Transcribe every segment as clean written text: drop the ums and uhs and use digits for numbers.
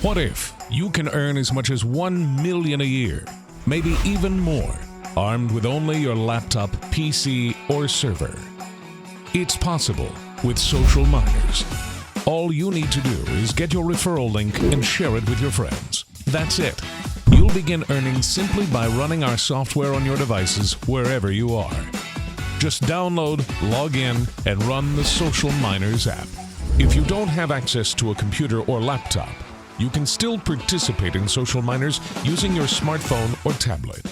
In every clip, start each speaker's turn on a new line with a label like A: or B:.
A: What if you can earn as much as $1 million a year, maybe even more, armed with only your laptop, PC, or server? It's possible with Social Miners. All you need to do is get your referral link and share it with your friends. That's it. You'll begin earning simply by running our software on your devices wherever you are. Just download, log in, and run the Social Miners app. If you don't have access to a computer or laptop, you can still participate in Social Miners using your smartphone or tablet.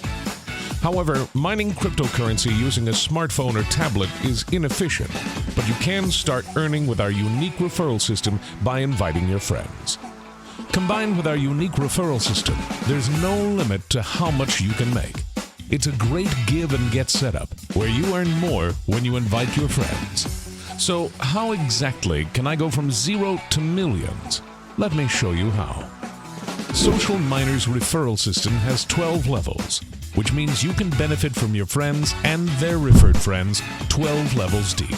A: However, mining cryptocurrency using a smartphone or tablet is inefficient, but you can start earning with our unique referral system by inviting your friends. Combined with our unique referral system, there's no limit to how much you can make. It's a great give and get setup where you earn more when you invite your friends. So how exactly can I go from zero to millions? Let me show you how. Social Miners referral system has 12 levels, which means you can benefit from your friends and their referred friends 12 levels deep.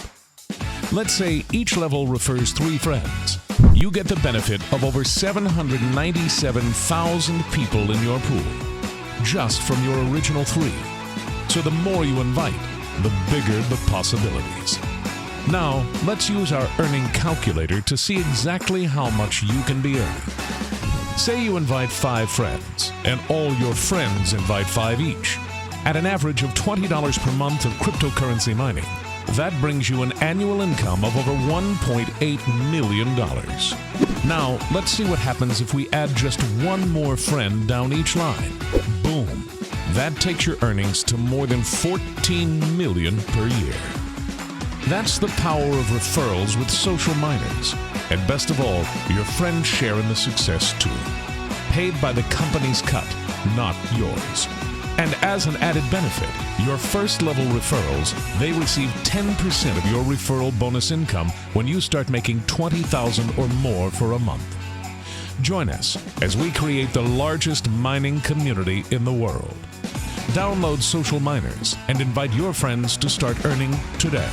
A: Let's say each level refers 3 friends. You get the benefit of over 797,000 people in your pool, just from your original 3. So the more you invite, the bigger the possibilities. Now, let's use our earning calculator to see exactly how much you can be earning. Say you invite 5 friends, and all your friends invite 5 each. At an average of $20 per month of cryptocurrency mining, that brings you an annual income of over $1.8 million. Now, let's see what happens if we add just one more friend down each line. Boom! That takes your earnings to more than $14 million per year. That's the power of referrals with Social Miners. And best of all, your friends share in the success too. Paid by the company's cut, not yours. And as an added benefit, your first level referrals, they receive 10% of your referral bonus income when you start making $20,000 or more for a month. Join us as we create the largest mining community in the world. Download Social Miners and invite your friends to start earning today.